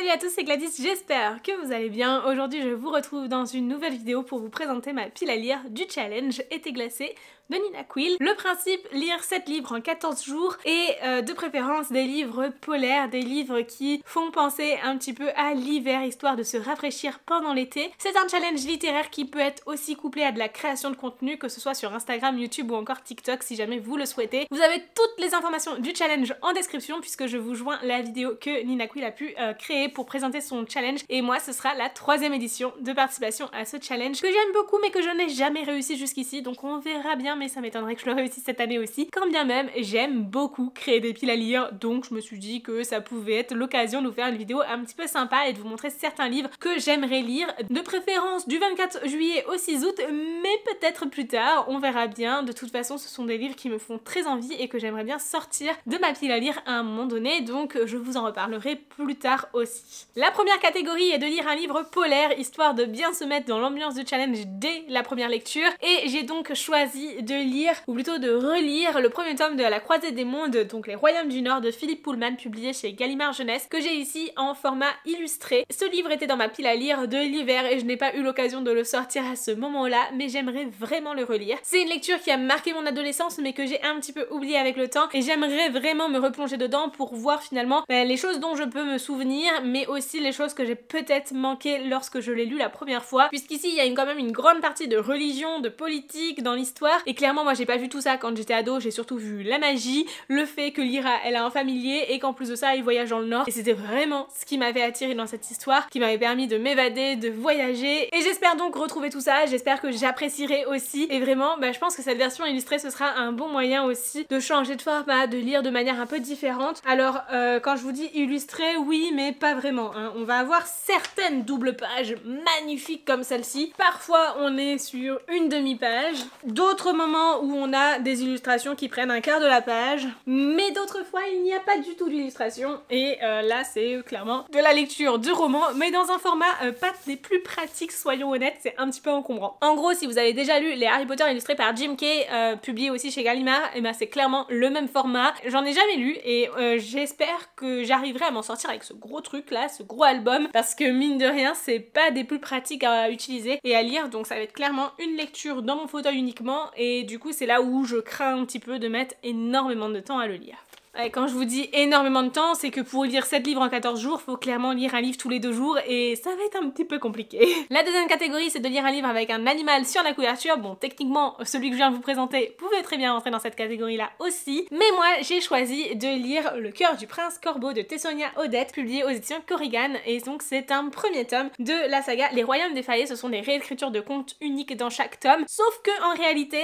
Salut à tous, c'est Gladys, j'espère que vous allez bien. Aujourd'hui je vous retrouve dans une nouvelle vidéo pour vous présenter ma pile à lire du challenge Été glacé de Nina Quill. Le principe, lire 7 livres en 14 jours et de préférence des livres polaires, des livres qui font penser un petit peu à l'hiver histoire de se rafraîchir pendant l'été. C'est un challenge littéraire qui peut être aussi couplé à de la création de contenu, que ce soit sur Instagram, YouTube ou encore TikTok si jamais vous le souhaitez. Vous avez toutes les informations du challenge en description puisque je vous joins la vidéo que Nina Quill a pu créer pour présenter son challenge et moi ce sera la 3e édition de participation à ce challenge que j'aime beaucoup mais que je n'ai jamais réussi jusqu'ici, donc on verra bien, mais ça m'étonnerait que je le réussisse cette année aussi. Quand bien même j'aime beaucoup créer des piles à lire, donc je me suis dit que ça pouvait être l'occasion de vous faire une vidéo un petit peu sympa et de vous montrer certains livres que j'aimerais lire, de préférence du 24 juillet au 6 août, mais peut-être plus tard, on verra bien. De toute façon ce sont des livres qui me font très envie et que j'aimerais bien sortir de ma pile à lire à un moment donné, donc je vous en reparlerai plus tard aussi. La première catégorie est de lire un livre polaire, histoire de bien se mettre dans l'ambiance du challenge dès la première lecture, et j'ai donc choisi de lire, ou plutôt de relire, le premier tome de La Croisée des Mondes, donc Les Royaumes du Nord de Philippe Pullman, publié chez Gallimard Jeunesse, que j'ai ici en format illustré. Ce livre était dans ma pile à lire de l'hiver et je n'ai pas eu l'occasion de le sortir à ce moment-là, mais j'aimerais vraiment le relire. C'est une lecture qui a marqué mon adolescence mais que j'ai un petit peu oublié avec le temps, et j'aimerais vraiment me replonger dedans pour voir finalement les choses dont je peux me souvenir, mais aussi les choses que j'ai peut-être manquées lorsque je l'ai lu la première fois, puisqu'ici il y a quand même une grande partie de religion, de politique dans l'histoire, et clairement moi j'ai pas vu tout ça quand j'étais ado, j'ai surtout vu la magie, le fait que Lyra elle a un familier et qu'en plus de ça il voyage dans le Nord, et c'était vraiment ce qui m'avait attiré dans cette histoire, qui m'avait permis de m'évader, de voyager, et j'espère donc retrouver tout ça, j'espère que j'apprécierai aussi, et vraiment je pense que cette version illustrée ce sera un bon moyen aussi de changer de format, de lire de manière un peu différente. Alors quand je vous dis illustré, oui mais pas vraiment, hein. On va avoir certaines doubles pages magnifiques comme celle-ci, parfois on est sur une demi-page, d'autres moments où on a des illustrations qui prennent un quart de la page, mais d'autres fois il n'y a pas du tout d'illustration, et là c'est clairement de la lecture de roman, mais dans un format pas des plus pratiques, soyons honnêtes, c'est un petit peu encombrant. En gros, si vous avez déjà lu les Harry Potter illustrés par Jim Kay, publiés aussi chez Gallimard, et c'est clairement le même format. J'en ai jamais lu et j'espère que j'arriverai à m'en sortir avec ce gros truc là, ce gros album, parce que mine de rien c'est pas des plus pratiques à utiliser et à lire, donc ça va être clairement une lecture dans mon fauteuil uniquement, et du coup c'est là où je crains un petit peu de mettre énormément de temps à le lire. Ouais, quand je vous dis énormément de temps, c'est que pour lire 7 livres en 14 jours, faut clairement lire un livre tous les 2 jours et ça va être un petit peu compliqué. La deuxième catégorie, c'est de lire un livre avec un animal sur la couverture. Bon, techniquement, celui que je viens de vous présenter pouvait très bien rentrer dans cette catégorie-là aussi, mais moi, j'ai choisi de lire Le Cœur du Prince Corbeau de Tessonia Odette, publié aux éditions Korrigan, et donc c'est un premier tome de la saga Les Royaumes des Faillés. Ce sont des réécritures de contes uniques dans chaque tome, sauf que en réalité,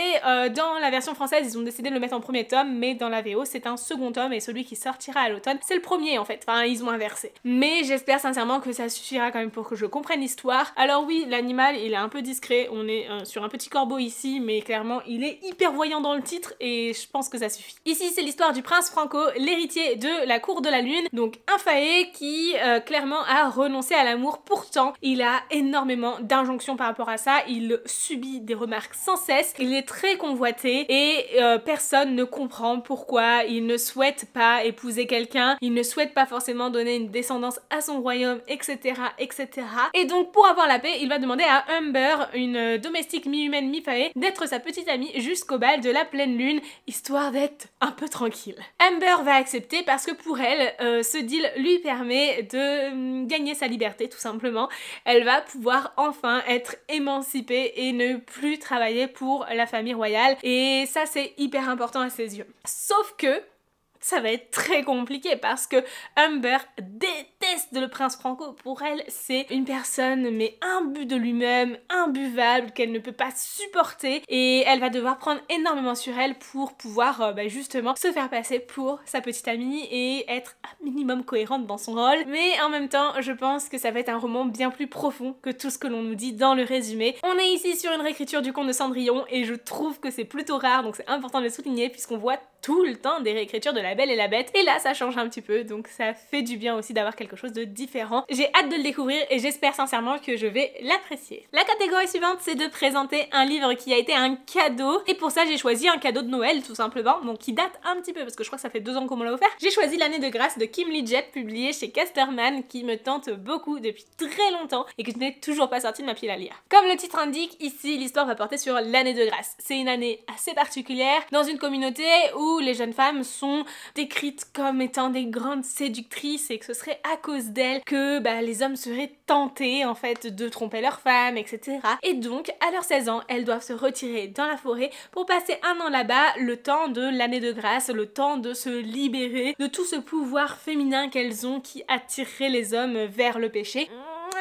dans la version française, ils ont décidé de le mettre en premier tome, mais dans la VO, c'est un second tome, et celui qui sortira à l'automne, c'est le premier en fait, enfin ils ont inversé. Mais j'espère sincèrement que ça suffira quand même pour que je comprenne l'histoire. Alors oui, l'animal il est un peu discret, on est sur un petit corbeau ici, mais clairement il est hyper voyant dans le titre et je pense que ça suffit. Ici c'est l'histoire du prince Franco, l'héritier de la cour de la lune, donc un faé qui clairement a renoncé à l'amour. Pourtant il a énormément d'injonctions par rapport à ça, il subit des remarques sans cesse, il est très convoité et personne ne comprend pourquoi il ne souhaite pas épouser quelqu'un, il ne souhaite pas forcément donner une descendance à son royaume, etc., etc. Et donc pour avoir la paix, il va demander à Humber, une domestique mi-humaine mi-faé, d'être sa petite amie jusqu'au bal de la pleine lune, histoire d'être un peu tranquille. Humber va accepter parce que pour elle, ce deal lui permet de gagner sa liberté tout simplement. Elle va pouvoir enfin être émancipée et ne plus travailler pour la famille royale, et ça c'est hyper important à ses yeux. Sauf que ça va être très compliqué parce que Humber déteste le prince Franco. Pour elle, c'est une personne mais imbu de lui-même, imbuvable, qu'elle ne peut pas supporter, et elle va devoir prendre énormément sur elle pour pouvoir justement se faire passer pour sa petite amie et être un minimum cohérente dans son rôle. Mais en même temps, je pense que ça va être un roman bien plus profond que tout ce que l'on nous dit dans le résumé. On est ici sur une réécriture du conte de Cendrillon et je trouve que c'est plutôt rare, donc c'est important de le souligner puisqu'on voit tout le temps des réécritures de La Belle et la Bête, et là ça change un petit peu, donc ça fait du bien aussi d'avoir quelque chose de différent. J'ai hâte de le découvrir et j'espère sincèrement que je vais l'apprécier. La catégorie suivante, c'est de présenter un livre qui a été un cadeau, et pour ça j'ai choisi un cadeau de Noël tout simplement, donc qui date un petit peu parce que je crois que ça fait 2 ans qu'on me l'a offert. J'ai choisi L'année de grâce de Kim Liggett, publié chez Casterman, qui me tente beaucoup depuis très longtemps et que je n'ai toujours pas sorti de ma pile à lire. Comme le titre indique, ici l'histoire va porter sur l'année de grâce. C'est une année assez particulière dans une communauté où les jeunes femmes sont décrites comme étant des grandes séductrices et que ce serait à cause d'elles que les hommes seraient tentés en fait de tromper leurs femmes, etc. Et donc à leurs 16 ans, elles doivent se retirer dans la forêt pour passer un an là-bas, le temps de l'année de grâce, le temps de se libérer de tout ce pouvoir féminin qu'elles ont qui attirerait les hommes vers le péché.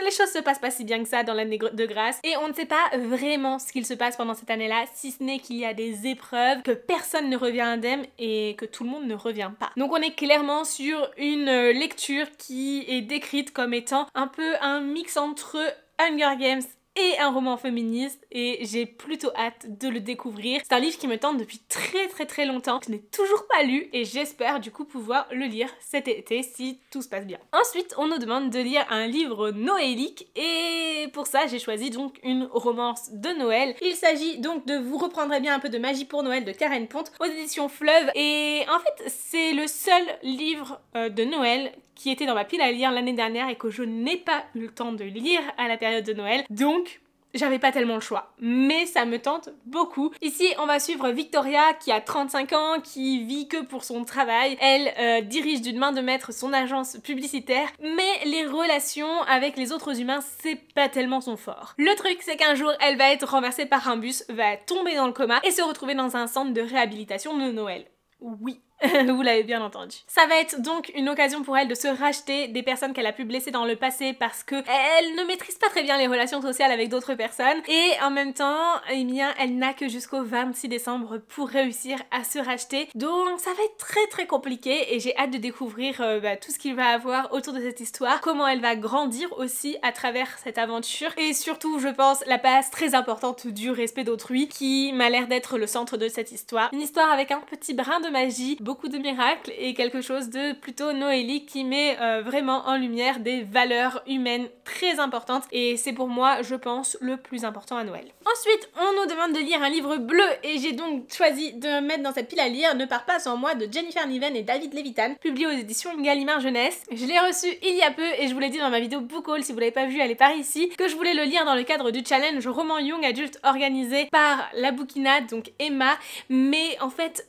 Les choses se passent pas si bien que ça dans l'année de grâce et on ne sait pas vraiment ce qu'il se passe pendant cette année-là, si ce n'est qu'il y a des épreuves, que personne ne revient indemne et que tout le monde ne revient pas. Donc on est clairement sur une lecture qui est décrite comme étant un peu un mix entre Hunger Games et un roman féministe, et j'ai plutôt hâte de le découvrir. C'est un livre qui me tente depuis très longtemps, que je n'ai toujours pas lu et j'espère du coup pouvoir le lire cet été si tout se passe bien. Ensuite, on nous demande de lire un livre noélique et pour ça j'ai choisi donc une romance de Noël. Il s'agit donc de Vous reprendrez bien un peu de magie pour Noël de Karen Ponte aux éditions Fleuve, et en fait c'est le seul livre de Noël qui était dans ma pile à lire l'année dernière et que je n'ai pas eu le temps de lire à la période de Noël, donc j'avais pas tellement le choix, mais ça me tente beaucoup. Ici, on va suivre Victoria qui a 35 ans, qui vit que pour son travail. Elle dirige d'une main de maître son agence publicitaire, mais les relations avec les autres humains, c'est pas tellement son fort. Le truc, c'est qu'un jour, elle va être renversée par un bus, va tomber dans le coma et se retrouver dans un centre de réhabilitation de Noël. Oui. Vous l'avez bien entendu. Ça va être donc une occasion pour elle de se racheter des personnes qu'elle a pu blesser dans le passé parce que elle ne maîtrise pas très bien les relations sociales avec d'autres personnes, et en même temps, eh bien, elle n'a que jusqu'au 26 décembre pour réussir à se racheter. Donc ça va être très compliqué et j'ai hâte de découvrir tout ce qu'il va avoir autour de cette histoire, comment elle va grandir aussi à travers cette aventure, et surtout, je pense, la place très importante du respect d'autrui qui m'a l'air d'être le centre de cette histoire. Une histoire avec un petit brin de magie, beaucoup de miracles et quelque chose de plutôt noélique qui met vraiment en lumière des valeurs humaines très importantes, et c'est pour moi, je pense, le plus important à Noël. Ensuite, on nous demande de lire un livre bleu et j'ai donc choisi de mettre dans cette pile à lire Ne pars pas sans moi de Jennifer Niven et David Levitan, publié aux éditions Gallimard Jeunesse. Je l'ai reçu il y a peu et je vous l'ai dit dans ma vidéo Book Haul, si vous l'avez pas vu, elle est par ici, que je voulais le lire dans le cadre du challenge roman young adulte organisé par la bouquinade, donc Emma, mais en fait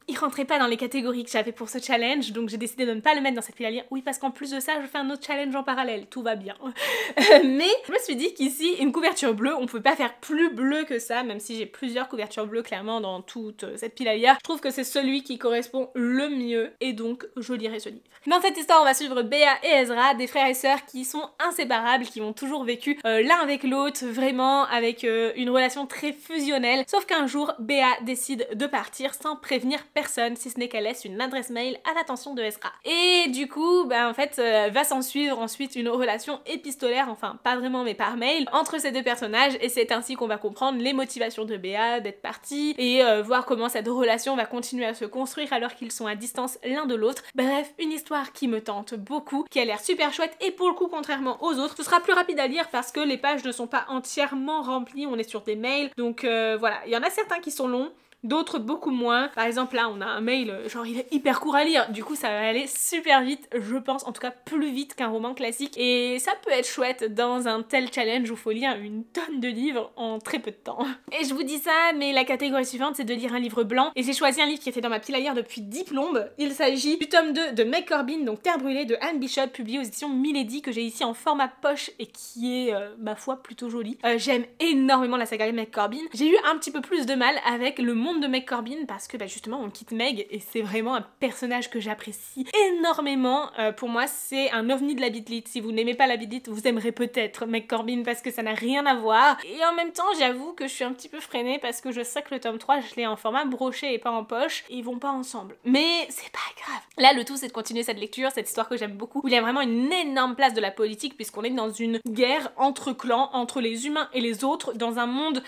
il rentrait pas dans les catégories que j'avais pour ce challenge, donc j'ai décidé de ne pas le mettre dans cette pile à lire. Oui, parce qu'en plus de ça, je fais un autre challenge en parallèle, tout va bien. Mais je me suis dit qu'ici, une couverture bleue, on peut pas faire plus bleu que ça, même si j'ai plusieurs couvertures bleues clairement dans toute cette pile à lire. Je trouve que c'est celui qui correspond le mieux, et donc je lirai ce livre. Dans cette histoire, on va suivre Béa et Ezra, des frères et sœurs qui sont inséparables, qui ont toujours vécu l'un avec l'autre, vraiment avec une relation très fusionnelle, sauf qu'un jour, Béa décide de partir sans prévenir personne, si ce n'est qu'elle laisse une adresse mail à l'attention de Ezra. Et du coup, en fait, va s'en suivre ensuite une relation épistolaire, enfin pas vraiment mais par mail, entre ces deux personnages, et c'est ainsi qu'on va comprendre les motivations de Béa d'être partie, et voir comment cette relation va continuer à se construire alors qu'ils sont à distance l'un de l'autre. Bref, une histoire qui me tente beaucoup, qui a l'air super chouette, et pour le coup, contrairement aux autres, ce sera plus rapide à lire parce que les pages ne sont pas entièrement remplies, on est sur des mails, donc voilà, il y en a certains qui sont longs, d'autres beaucoup moins. Par exemple là on a un mail, genre il est hyper court à lire, du coup ça va aller super vite, je pense, en tout cas plus vite qu'un roman classique, et ça peut être chouette dans un tel challenge où il faut lire une tonne de livres en très peu de temps. Et je vous dis ça, mais la catégorie suivante c'est de lire un livre blanc, et j'ai choisi un livre qui était dans ma pile à lire depuis 10 plombes. Il s'agit du tome 2 de Meg Corbin, donc Terre brûlée de Anne Bishop, publié aux éditions Milady, que j'ai ici en format poche et qui est, ma foi, plutôt joli. J'aime énormément la saga de Meg Corbin. J'ai eu un petit peu plus de mal avec le monde de Meg Corbin parce que justement on quitte Meg et c'est vraiment un personnage que j'apprécie énormément. Pour moi c'est un ovni de la Beat-Lit. Si vous n'aimez pas la Beat-Lit, vous aimerez peut-être Meg Corbin parce que ça n'a rien à voir. Et en même temps j'avoue que je suis un petit peu freinée parce que je sais que le tome 3 je l'ai en format broché et pas en poche, et ils vont pas ensemble. Mais c'est pas grave. Là le tout c'est de continuer cette lecture, cette histoire que j'aime beaucoup, où il y a vraiment une énorme place de la politique puisqu'on est dans une guerre entre clans, entre les humains et les autres, dans un monde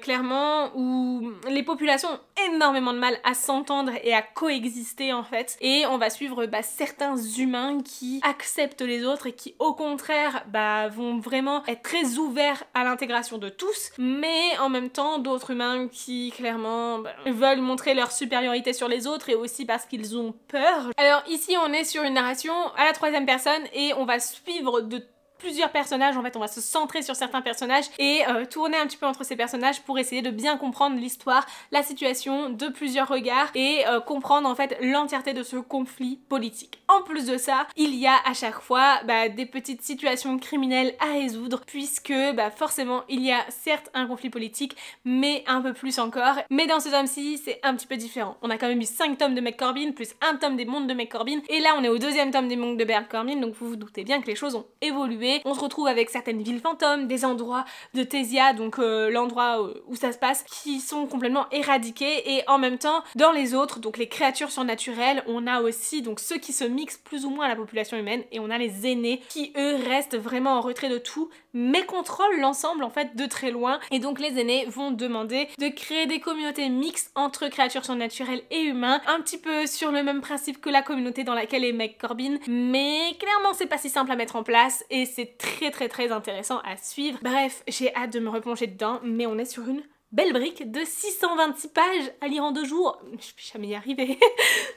clairement où les populations populations ont énormément de mal à s'entendre et à coexister en fait, et on va suivre certains humains qui acceptent les autres et qui au contraire vont vraiment être très ouverts à l'intégration de tous, mais en même temps d'autres humains qui clairement veulent montrer leur supériorité sur les autres et aussi parce qu'ils ont peur. Alors ici on est sur une narration à la troisième personne et on va suivre de plusieurs personnages, en fait on va se centrer sur certains personnages et tourner un petit peu entre ces personnages pour essayer de bien comprendre l'histoire, la situation de plusieurs regards et comprendre en fait l'entièreté de ce conflit politique. En plus de ça, il y a à chaque fois des petites situations criminelles à résoudre puisque forcément il y a certes un conflit politique mais un peu plus encore. Mais dans ce tome-ci c'est un petit peu différent. On a quand même eu 5 tomes de McCorbin plus un tome des mondes de McCorbin et là on est au deuxième tome des mondes de McCorbin, donc vous vous doutez bien que les choses ont évolué. On se retrouve avec certaines villes fantômes, des endroits de Thesia, donc l'endroit où ça se passe, qui sont complètement éradiqués, et en même temps dans les autres, donc les créatures surnaturelles, on a aussi donc ceux qui se mixent plus ou moins à la population humaine, et on a les aînés qui eux restent vraiment en retrait de tout mais contrôlent l'ensemble en fait de très loin, et donc les aînés vont demander de créer des communautés mixtes entre créatures surnaturelles et humains, un petit peu sur le même principe que la communauté dans laquelle est McCorbin, mais clairement c'est pas si simple à mettre en place et c'est très intéressant à suivre. Bref, j'ai hâte de me replonger dedans, mais on est sur une belle brique de 626 pages à lire en 2 jours. Je vais jamais y arriver.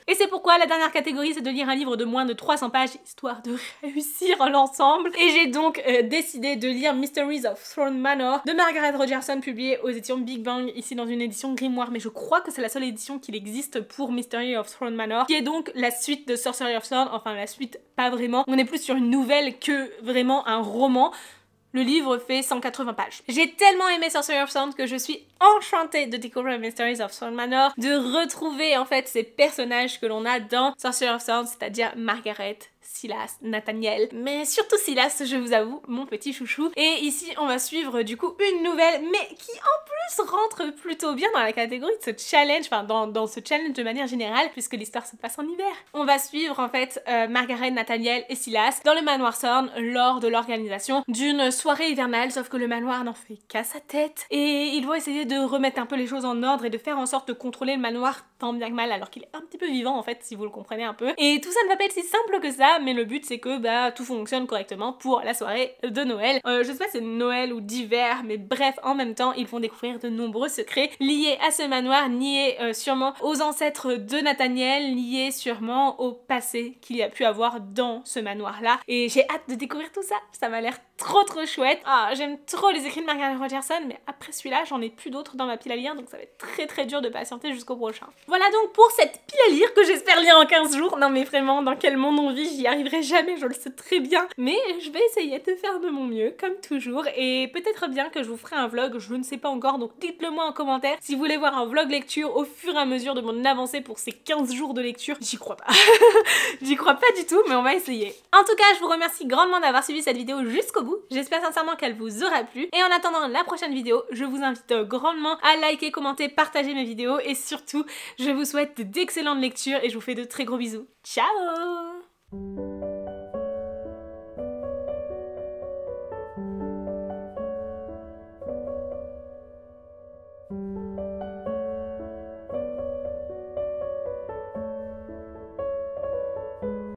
Et c'est pourquoi la dernière catégorie c'est de lire un livre de moins de 300 pages histoire de réussir l'ensemble. Et j'ai donc décidé de lire Mysteries of Throne Manor de Margaret Rogerson, publié aux éditions Big Bang, ici dans une édition grimoire, mais je crois que c'est la seule édition qu'il existe pour Mystery of Throne Manor, qui est donc la suite de Sorcery of Stone, enfin la suite pas vraiment, on est plus sur une nouvelle que vraiment un roman. Le livre fait 180 pages. J'ai tellement aimé Sorcery of Stone que je suis enchantée de découvrir Mysteries of Throne Manor, de retrouver en fait ces personnages que l'on a dans Sorcery of Stone, c'est-à-dire Margaret, Silas, Nathaniel, mais surtout Silas, je vous avoue, mon petit chouchou. Et ici, on va suivre du coup une nouvelle, mais qui en plus rentre plutôt bien dans la catégorie de ce challenge, enfin dans ce challenge de manière générale, puisque l'histoire se passe en hiver. On va suivre en fait Margaret, Nathaniel et Silas dans le manoir Thorn lors de l'organisation d'une soirée hivernale, sauf que le manoir n'en fait qu'à sa tête, et ils vont essayer de remettre un peu les choses en ordre et de faire en sorte de contrôler le manoir tant bien que mal, alors qu'il est un petit peu vivant en fait, si vous le comprenez un peu. Et tout ça ne va pas être si simple que ça, mais le but c'est que tout fonctionne correctement pour la soirée de Noël. Je sais pas si c'est Noël ou d'hiver, mais bref, en même temps, ils vont découvrir de nombreux secrets liés à ce manoir, liés sûrement aux ancêtres de Nathaniel, liés sûrement au passé qu'il y a pu avoir dans ce manoir-là. Et j'ai hâte de découvrir tout ça, ça m'a l'air trop chouette. Ah, j'aime trop les écrits de Margaret Rogerson, mais après celui-là, j'en ai plus d'autres dans ma pile à lire, donc ça va être très dur de patienter jusqu'au prochain. Voilà donc pour cette pile à lire que j'espère lire en 15 jours. Non mais vraiment, dans quel monde on vit, j'y arriverai jamais, je le sais très bien. Mais je vais essayer de faire de mon mieux, comme toujours, et peut-être bien que je vous ferai un vlog, je ne sais pas encore, donc dites-le moi en commentaire si vous voulez voir un vlog lecture au fur et à mesure de mon avancée pour ces 15 jours de lecture. J'y crois pas. J'y crois pas du tout, mais on va essayer. En tout cas, je vous remercie grandement d'avoir suivi cette vidéo jusqu'au bout. J'espère sincèrement qu'elle vous aura plu. Et en attendant la prochaine vidéo, je vous invite grandement à liker, commenter, partager mes vidéos, et surtout, je vous souhaite d'excellentes lectures et je vous fais de très gros bisous. Ciao!